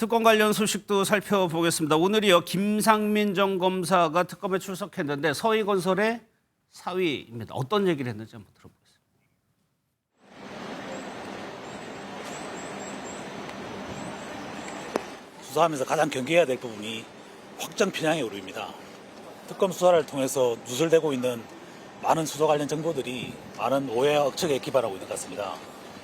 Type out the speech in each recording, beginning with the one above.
특검 관련 소식도 살펴보겠습니다. 오늘이요 김상민 전 검사가 특검에 출석했는데 서희건설의 사위입니다. 어떤 얘기를 했는지 한번 들어보겠습니다. 수사하면서 가장 경계해야 될 부분이 확정 편향의 오류입니다. 특검 수사를 통해서 누설되고 있는 많은 수사 관련 정보들이 많은 오해와 억측에 기반하고 있는 것 같습니다.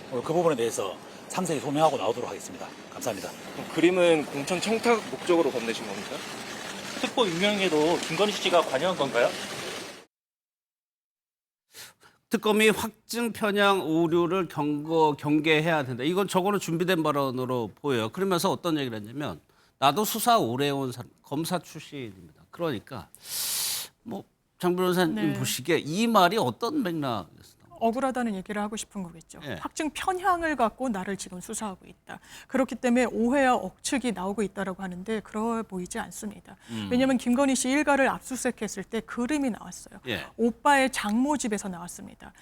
오늘 그 부분에 대해서 상세히 소명하고 나오도록 하겠습니다. 감사합니다. 그림은 공천 청탁 목적으로 건네신 겁니까? 특보 임명에도 김건희 씨가 관여한 건가요? 특검이 확증 편향 오류를 경계해야 된다. 이건 저거는 준비된 발언으로 보여요. 그러면서 어떤 얘기를 했냐면 나도 수사 오래 해온 검사 출신입니다. 그러니까 뭐 장 변호사님 보시기에 이 말이 어떤 맥락이었어요? 억울하다는 얘기를 하고 싶은 거겠죠. 네. 확증 편향을 갖고 나를 지금 수사하고 있다. 그렇기 때문에 오해와 억측이 나오고 있다라고 하는데 그러 보이지 않습니다. 왜냐하면 김건희 씨 일가를 압수수색했을 때 그림이 나왔어요. 예. 오빠의 장모 집에서 나왔습니다.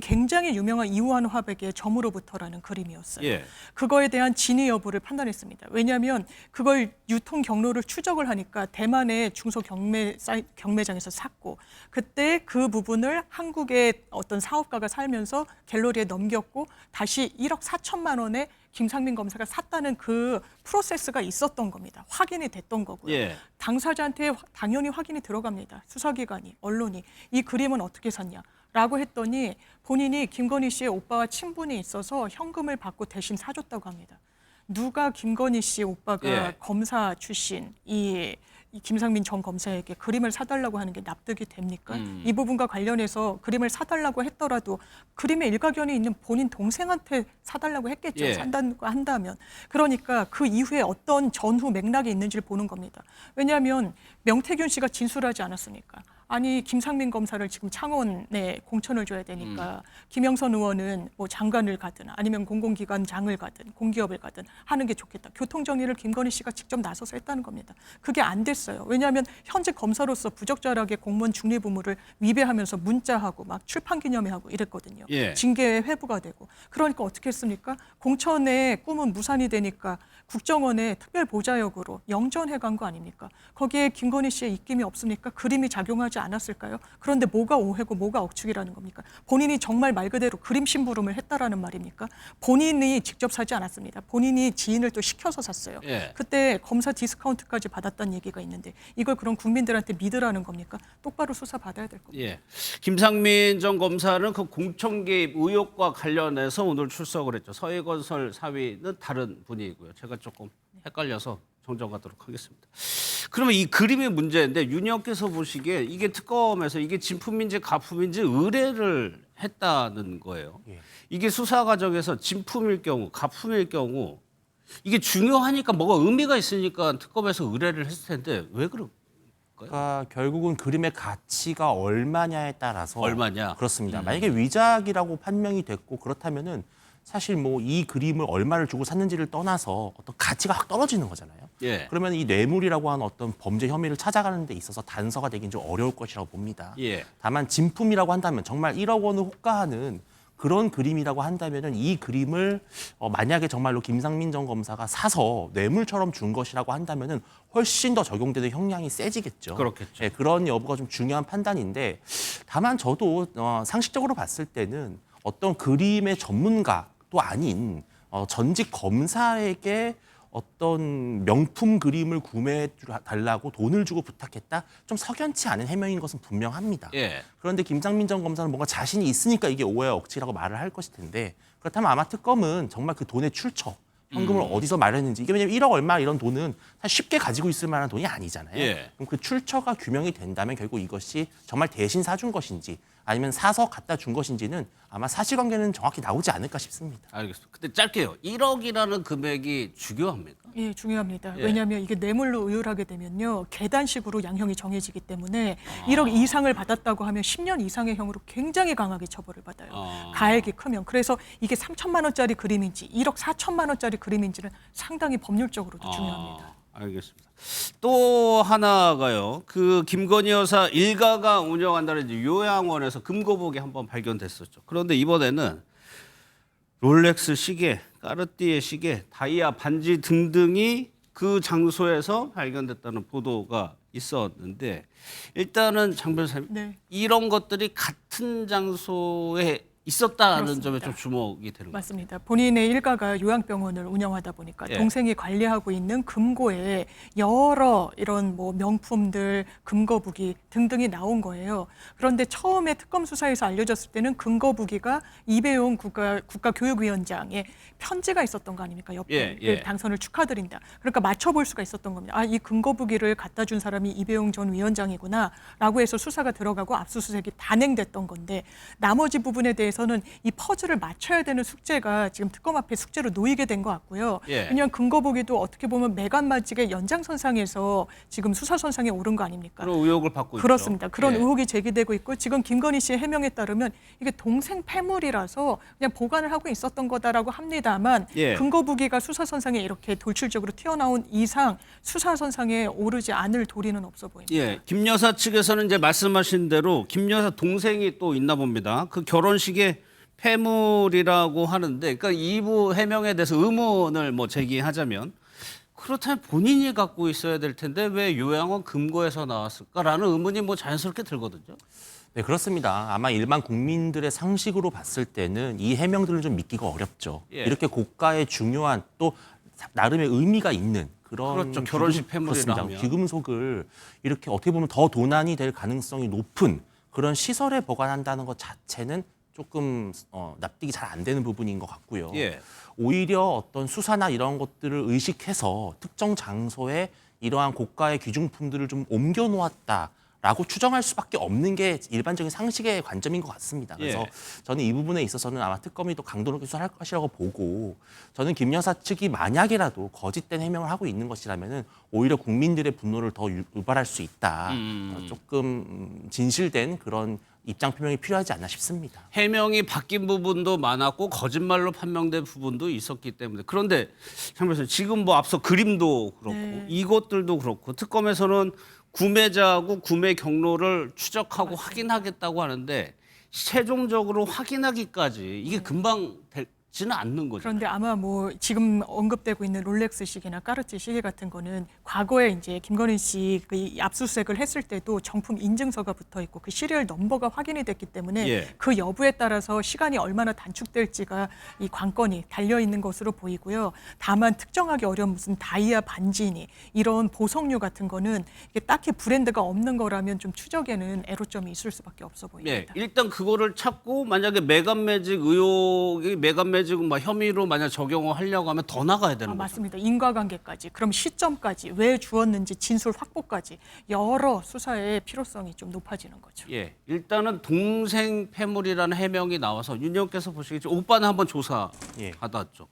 굉장히 유명한 이우한 화백의 점으로부터라는 그림이었어요. 예. 그거에 대한 진위 여부를 판단했습니다. 왜냐하면 그걸 유통 경로를 추적을 하니까 대만의 중소 경매장에서 샀고 그때 그 부분을 한국의 어떤 사업가가 살면서 갤러리에 넘겼고 다시 1억 4천만 원에 김상민 검사가 샀다는 그 프로세스가 있었던 겁니다. 확인이 됐던 거고요. 예. 당사자한테 당연히 확인이 들어갑니다. 수사기관이, 언론이. 이 그림은 어떻게 샀냐? 라고 했더니 본인이 김건희 씨의 오빠와 친분이 있어서 현금을 받고 대신 사줬다고 합니다. 누가 김건희 씨 오빠가 예. 검사 출신 이 김상민 전 검사에게 그림을 사달라고 하는 게 납득이 됩니까? 이 부분과 관련해서 그림을 사달라고 했더라도 그림에 일가견이 있는 본인 동생한테 사달라고 했겠죠. 예. 산다고 한다면. 그러니까 그 이후에 어떤 전후 맥락이 있는지를 보는 겁니다. 왜냐하면 명태균 씨가 진술하지 않았습니까? 아니 김상민 검사를 지금 창원에 공천을 줘야 되니까 김영선 의원은 뭐 장관을 가든 아니면 공공기관장을 가든 공기업을 가든 하는 게 좋겠다. 교통정리를 김건희 씨가 직접 나서서 했다는 겁니다. 그게 안 됐어요. 왜냐하면 현직 검사로서 부적절하게 공무원 중립 의무를 위배하면서 문자하고 막 출판기념회하고 이랬거든요. 예. 징계에 회부가 되고. 그러니까 어떻게 했습니까? 공천의 꿈은 무산이 되니까 국정원의 특별보좌역으로 영전해 간 거 아닙니까? 거기에 김건희 씨의 입김이 없습니까? 그림이 작용하지 않았을까요? 그런데 뭐가 오해고 뭐가 억측이라는 겁니까? 본인이 정말 말 그대로 그림 심부름을 했다라는 말입니까? 본인이 직접 사지 않았습니다. 본인이 지인을 또 시켜서 샀어요. 예. 그때 검사 디스카운트까지 받았다는 얘기가 있는데 이걸 그럼 국민들한테 믿으라는 겁니까? 똑바로 수사 받아야 될 겁니다. 예. 김상민 전 검사는 그 공천 개입 의혹과 관련해서 오늘 출석을 했죠. 서희건설 사위는 다른 분이고요. 제가 조금 헷갈려서 정정하도록 하겠습니다. 그러면 이 그림이 문제인데 윤 의원께서 보시기에 이게 특검에서 이게 진품인지 가품인지 의뢰를 했다는 거예요. 이게 수사 과정에서 진품일 경우, 가품일 경우 이게 중요하니까 뭐가 의미가 있으니까 특검에서 의뢰를 했을 텐데 왜 그럴까요? 그러니까 결국은 그림의 가치가 얼마냐에 따라서 얼마냐? 그렇습니다. 만약에 위작이라고 판명이 됐고 그렇다면은 사실 뭐 이 그림을 얼마를 주고 샀는지를 떠나서 어떤 가치가 확 떨어지는 거잖아요. 예. 그러면 이 뇌물이라고 하는 어떤 범죄 혐의를 찾아가는 데 있어서 단서가 되긴 좀 어려울 것이라고 봅니다. 예. 다만 진품이라고 한다면 정말 1억 원을 호가하는 그런 그림이라고 한다면은 이 그림을 만약에 정말로 김상민 전 검사가 사서 뇌물처럼 준 것이라고 한다면은 훨씬 더 적용되는 형량이 세지겠죠. 그렇겠죠. 예, 그런 여부가 좀 중요한 판단인데 다만 저도 상식적으로 봤을 때는 어떤 그림의 전문가도 아닌 전직 검사에게 어떤 명품 그림을 구매해 달라고 돈을 주고 부탁했다? 좀 석연치 않은 해명인 것은 분명합니다. 예. 그런데 김상민 전 검사는 뭔가 자신이 있으니까 이게 오해와 억지라고 말을 할 것일 텐데 그렇다면 아마 특검은 정말 그 돈의 출처, 현금을 어디서 마련했는지 이게 왜냐면 1억 얼마 이런 돈은 사실 쉽게 가지고 있을 만한 돈이 아니잖아요. 예. 그럼 그 출처가 규명이 된다면 결국 이것이 정말 대신 사준 것인지 아니면 사서 갖다 준 것인지는 아마 사실관계는 정확히 나오지 않을까 싶습니다. 알겠습니다. 근데 짧게요. 1억이라는 금액이 중요합니까? 예, 중요합니다. 예. 왜냐하면 이게 뇌물로 의율하게 되면요. 계단식으로 양형이 정해지기 때문에 1억 이상을 받았다고 하면 10년 이상의 형으로 굉장히 강하게 처벌을 받아요. 가액이 크면. 그래서 이게 3천만 원짜리 그림인지 1억 4천만 원짜리 그림인지는 상당히 법률적으로도 중요합니다. 알겠습니다. 또 하나가요. 그 김건희 여사 일가가 운영한다는 이제 요양원에서 금고복이 한번 발견됐었죠. 그런데 이번에는 롤렉스 시계, 까르띠에 시계, 다이아 반지 등등이 그 장소에서 발견됐다는 보도가 있었는데 일단은 장 변호사님 네. 이런 것들이 같은 장소에 있었다는 그렇습니다. 점에 좀 주목이 되는 것 같아요. 맞습니다. 본인의 일가가 요양병원을 운영하다 보니까 예. 동생이 관리하고 있는 금고에 여러 이런 뭐 명품들, 금거북이 등등이 나온 거예요. 그런데 처음에 특검 수사에서 알려졌을 때는 금거북이가 이배용 국가교육위원장의 편지가 있었던 거 아닙니까? 옆에 예. 당선을 축하드린다. 그러니까 맞춰볼 수가 있었던 겁니다. 아, 이 금거북이를 갖다 준 사람이 이배용 전 위원장이구나라고 해서 수사가 들어가고 압수수색이 단행됐던 건데 나머지 부분에 대해서는 이 퍼즐을 맞춰야 되는 숙제가 지금 특검 앞에 숙제로 놓이게 된 것 같고요. 예. 왜냐하면 금거북이도 어떻게 보면 매간맞직의 연장선상에서 지금 수사선상에 오른 거 아닙니까? 그런 의혹을 받고 그렇습니다. 있죠. 그런 예. 의혹이 제기되고 있고 지금 김건희 씨의 해명에 따르면 이게 동생 패물이라서 그냥 보관을 하고 있었던 거다라고 합니다만 예. 금거북이가 수사선상에 이렇게 돌출적으로 튀어나온 이상 수사선상에 오르지 않을 도리는 없어 보입니다. 예, 김 여사 측에서는 이제 말씀하신 대로 김 여사 동생이 또 있나 봅니다. 그 결혼식에 폐물이라고 하는데, 그러니까 이부 해명에 대해서 의문을 뭐 제기하자면 그렇다면 본인이 갖고 있어야 될 텐데 왜 요양원 금고에서 나왔을까라는 의문이 뭐 자연스럽게 들거든요. 네, 그렇습니다. 아마 일반 국민들의 상식으로 봤을 때는 이 해명들을 좀 믿기가 어렵죠. 예. 이렇게 고가의 중요한 또 나름의 의미가 있는 그런 그렇죠. 결혼식 폐물이라 그렇습니다. 하면. 귀금속을 이렇게 어떻게 보면 더 도난이 될 가능성이 높은 그런 시설에 보관한다는 것 자체는 조금 납득이 잘 안 되는 부분인 것 같고요. 예. 오히려 어떤 수사나 이런 것들을 의식해서 특정 장소에 이러한 고가의 귀중품들을 좀 옮겨 놓았다라고 추정할 수밖에 없는 게 일반적인 상식의 관점인 것 같습니다. 그래서 예. 저는 이 부분에 있어서는 아마 특검이 또 강도 높게 수사할 것이라고 보고 저는 김 여사 측이 만약에라도 거짓된 해명을 하고 있는 것이라면은 오히려 국민들의 분노를 더 유발할 수 있다. 조금 진실된 그런 입장 표명이 필요하지 않나 싶습니다. 해명이 바뀐 부분도 많았고 거짓말로 판명된 부분도 있었기 때문에 그런데 장 변호사님 지금 뭐 앞서 그림도 그렇고 네. 이것들도 그렇고 특검에서는 구매자하고 구매 경로를 추적하고 확인하겠다고 하는데 최종적으로 확인하기까지 이게 금방 되지는 않는 거죠. 그런데 아마 뭐 지금 언급되고 있는 롤렉스 시계나 까르띠에 시계 같은 거는 과거에 이제 김건희 씨 그 압수수색을 했을 때도 정품 인증서가 붙어 있고 그 시리얼 넘버가 확인이 됐기 때문에 예. 그 여부에 따라서 시간이 얼마나 단축될지가 이 관건이 달려 있는 것으로 보이고요. 다만 특정하기 어려운 무슨 다이아 반지니 이런 보석류 같은 거는 이게 딱히 브랜드가 없는 거라면 좀 추적에는 애로점이 있을 수밖에 없어 예, 보입니다. 일단 그거를 찾고 만약에 매간매직 의혹이 매간매직 막 혐의로 만약 적용을 하려고 하면 더 나가야 되는 거죠. 맞습니다. 인과관계까지, 그럼 시점까지, 왜 주었는지 진술 확보까지 여러 수사의 필요성이 좀 높아지는 거죠. 예, 일단은 동생 패물이라는 해명이 나와서 윤 의원께서 보시겠지만 오빠는 한번 조사 예. 받았죠.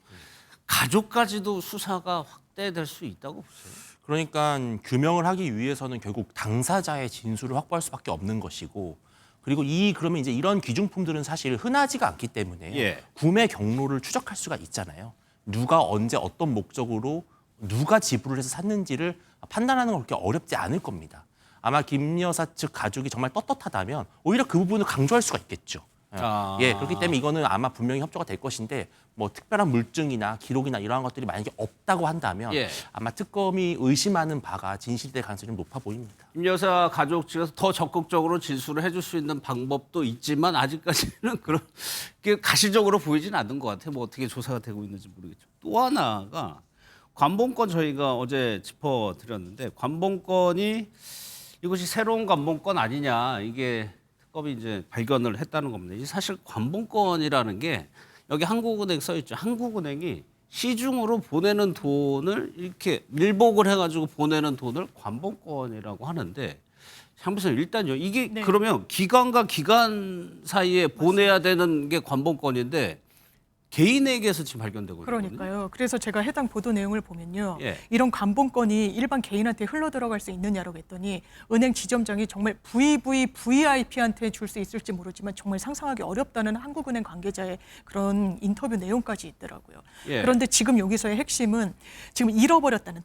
가족까지도 수사가 확대될 수 있다고 보세요. 그러니까 규명을 하기 위해서는 결국 당사자의 진술을 확보할 수밖에 없는 것이고 그리고 그러면 이제 이런 귀중품들은 사실 흔하지가 않기 때문에 예. 구매 경로를 추적할 수가 있잖아요. 누가 언제 어떤 목적으로 누가 지불을 해서 샀는지를 판단하는 건 그렇게 어렵지 않을 겁니다. 아마 김 여사 측 가족이 정말 떳떳하다면 오히려 그 부분을 강조할 수가 있겠죠. 아. 예, 그렇기 때문에 이거는 아마 분명히 협조가 될 것인데 뭐 특별한 물증이나 기록이나 이러한 것들이 만약에 없다고 한다면 예. 아마 특검이 의심하는 바가 진실될 가능성이 좀 높아 보입니다. 김 여사 가족 측에서 더 적극적으로 진술을 해줄 수 있는 방법도 있지만 아직까지는 그렇게 가시적으로 보이지는 않는 것 같아요. 뭐 어떻게 조사가 되고 있는지 모르겠죠. 또 하나가 관봉권 저희가 어제 짚어드렸는데 관봉권이 이것이 새로운 관봉권 아니냐 이게 특검이 이제 발견을 했다는 겁니다. 이 사실 관봉권이라는 게 여기 한국은행 써 있죠. 한국은행이 시중으로 보내는 돈을 이렇게 밀봉을 해가지고 보내는 돈을 관봉권이라고 하는데 장부선 일단요. 이게 네. 그러면 기관과 기관 사이에 보내야 되는 게 관봉권인데 개인에게서 지금 발견되고 있는 거거든요. 그러니까요. 그래서 제가 해당 보도 내용을 보면요. 예. 이런 관봉권이 일반 개인한테 흘러 들어갈 수 있느냐라고 했더니 은행 지점장이 정말 VVVIP한테 줄 수 있을지 모르지만 정말 상상하기 어렵다는 한국은행 관계자의 그런 인터뷰 내용까지 있더라고요. 예. 그런데 지금 여기서의 핵심은 지금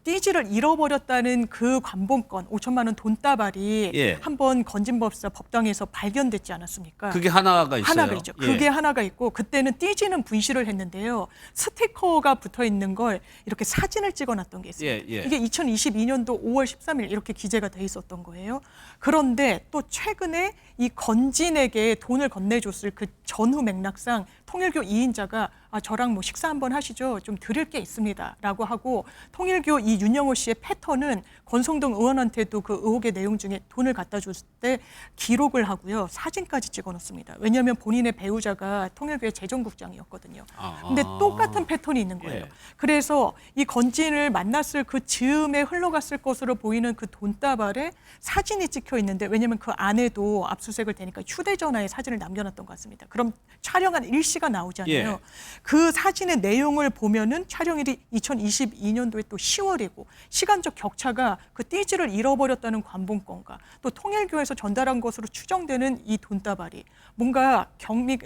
띠지를 잃어버렸다는 그 관봉권 5천만 원 돈다발이 예. 한번 건진법사 법당에서 발견됐지 않았습니까? 그게 하나가 있어요. 하나가 있죠. 예. 그게 하나가 있고 그때는 띠지는 분실 고시를 했는데요. 스티커가 붙어 있는 걸 이렇게 사진을 찍어놨던 게 있습니다. 예, 예. 이게 2022년도 5월 13일 이렇게 기재가 돼 있었던 거예요. 그런데 또 최근에 이 건진에게 돈을 건네줬을 그 전후 맥락상 통일교 2인자가 저랑 뭐 식사 한번 하시죠. 좀 드릴 게 있습니다라고 하고 통일교 이 윤영호 씨의 패턴은 권성동 의원한테도 그 의혹의 내용 중에 돈을 갖다 줬을 때 기록을 하고요. 사진까지 찍어놓습니다. 왜냐하면 본인의 배우자가 통일교의 재정국장이었거든요. 근데 똑같은 패턴이 있는 거예요. 예. 그래서 이 건진을 만났을 그 즈음에 흘러갔을 것으로 보이는 그 돈다발에 사진이 찍혀 있는데 왜냐하면 그 안에도 압수수색을 되니까 휴대전화에 사진을 남겨놨던 것 같습니다. 그럼 촬영한 일시가 나오잖아요. 예. 그 사진의 내용을 보면은 촬영일이 2022년도에 또 10월이고 시간적 격차가 그 띠지를 잃어버렸다는 관본권과 또 통일교에서 전달한 것으로 추정되는 이 돈다발이 뭔가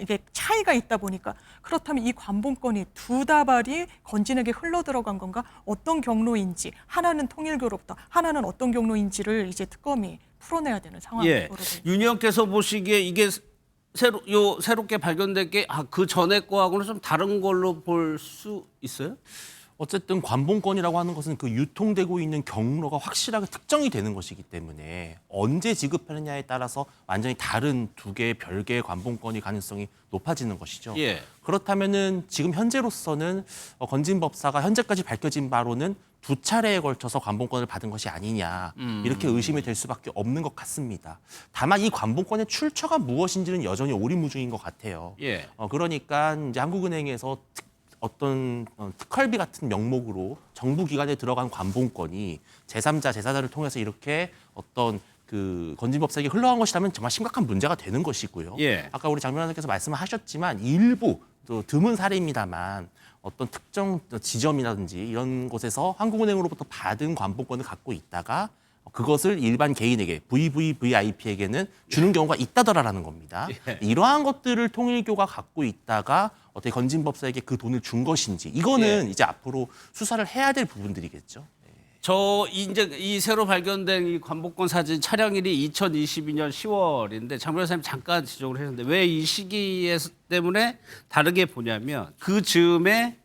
이게 차이가 있다 보니까 그렇다면 이 관본권이 두 다발이 건진에게 흘러 들어간 건가 어떤 경로인지 하나는 통일교로부터 하나는 어떤 경로인지를 이제 특검이 풀어내야 되는 상황이 예. 벌어져 윤 의원께서 보시기에 이게 새롭게 발견된 게 그 전에 거하고는 좀 다른 걸로 볼 수 있어요? 어쨌든 관본권이라고 하는 것은 그 유통되고 있는 경로가 확실하게 특정이 되는 것이기 때문에 언제 지급하느냐에 따라서 완전히 다른 두 개의 별개의 관본권이 가능성이 높아지는 것이죠. 예. 그렇다면은 지금 현재로서는 건진 법사가 현재까지 밝혀진 바로는 두 차례에 걸쳐서 관본권을 받은 것이 아니냐 이렇게 의심이 될 수밖에 없는 것 같습니다. 다만 이 관본권의 출처가 무엇인지는 여전히 오리무중인 것 같아요. 예. 그러니까 이제 한국은행에서 어떤 특활비 같은 명목으로 정부 기관에 들어간 관본권이 제3자, 제4자를 통해서 이렇게 어떤 그 건진법사에게 흘러간 것이라면 정말 심각한 문제가 되는 것이고요. 예. 아까 우리 장 변호사께서 말씀하셨지만 일부 또 드문 사례입니다만 어떤 특정 지점이라든지 이런 곳에서 한국은행으로부터 받은 관본권을 갖고 있다가 그것을 일반 개인에게 VVVIP에게는 주는 경우가 있다더라라는 겁니다. 예. 이러한 것들을 통일교가 갖고 있다가 어떻게 건진법사에게 그 돈을 준 것인지 이거는 이제 앞으로 수사를 해야 될 부분들이겠죠. 저 이제 이 새로 발견된 이 관복권 사진 촬영일이 2022년 10월인데 장 변호사님 잠깐 지적을 했는데 왜 이 시기에 때문에 다르게 보냐면 그 즈음에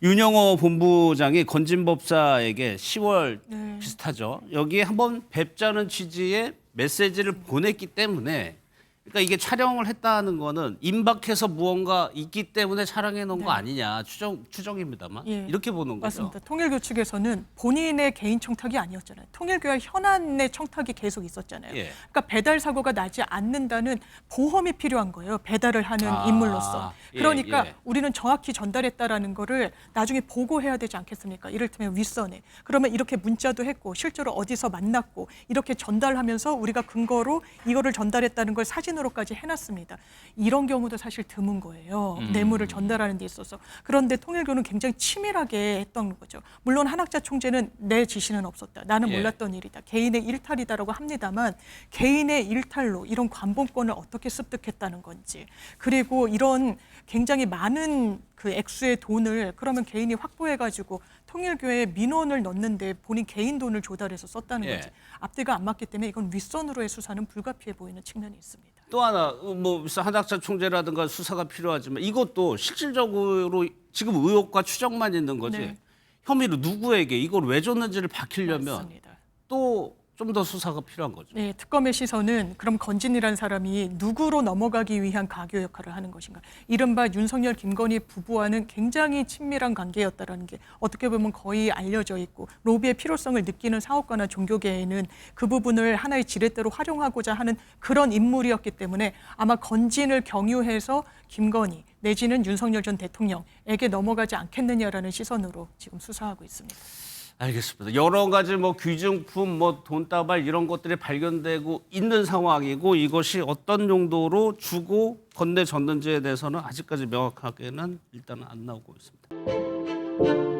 윤영호 본부장이 건진법사에게 10월 네. 비슷하죠. 여기에 한번 뵙자는 취지의 메시지를 보냈기 때문에 그러니까 이게 촬영을 했다는 거는 임박해서 무언가 있기 때문에 촬영해 놓은 거 아니냐 추정입니다만 예. 이렇게 보는 거죠. 맞습니다. 통일교 측에서는 본인의 개인 청탁이 아니었잖아요. 통일교와 현안의 청탁이 계속 있었잖아요. 예. 그러니까 배달 사고가 나지 않는다는 보험이 필요한 거예요. 배달을 하는 인물로서. 예, 그러니까 예. 우리는 정확히 전달했다라는 거를 나중에 보고해야 되지 않겠습니까? 이를테면 윗선에. 그러면 이렇게 문자도 했고 실제로 어디서 만났고 이렇게 전달하면서 우리가 근거로 이거를 전달했다는 걸 사진으로까지 해놨습니다. 이런 경우도 사실 드문 거예요. 뇌물을 전달하는 데 있어서. 그런데 통일교는 굉장히 치밀하게 했던 거죠. 물론 한학자 총재는 내 지시는 없었다. 나는 예. 몰랐던 일이다. 개인의 일탈이다라고 합니다만 개인의 일탈로 이런 관본권을 어떻게 습득했다는 건지 그리고 이런 굉장히 많은 그 액수의 돈을 그러면 개인이 확보해가지고 통일교에 민원을 넣는데 본인 개인 돈을 조달해서 썼다는 예. 거지. 앞뒤가 안 맞기 때문에 이건 윗선으로의 수사는 불가피해 보이는 측면이 있습니다. 또 하나 뭐 한학자 총재라든가 수사가 필요하지만 이것도 실질적으로 지금 의혹과 추정만 있는 거지 네. 혐의를 누구에게 이걸 왜 줬는지를 밝히려면 맞습니다. 또 좀 더 수사가 필요한 거죠. 네, 특검의 시선은 그럼 건진이라는 사람이 누구로 넘어가기 위한 가교 역할을 하는 것인가. 이른바 윤석열, 김건희 부부와는 굉장히 친밀한 관계였다라는 게 어떻게 보면 거의 알려져 있고 로비의 필요성을 느끼는 사업가나 종교계에는 그 부분을 하나의 지렛대로 활용하고자 하는 그런 인물이었기 때문에 아마 건진을 경유해서 김건희 내지는 윤석열 전 대통령에게 넘어가지 않겠느냐라는 시선으로 지금 수사하고 있습니다. 알겠습니다. 여러 가지 뭐 귀중품, 뭐 돈다발 이런 것들이 발견되고 있는 상황이고 이것이 어떤 용도로 주고 건네줬는지에 대해서는 아직까지 명확하게는 일단은 안 나오고 있습니다.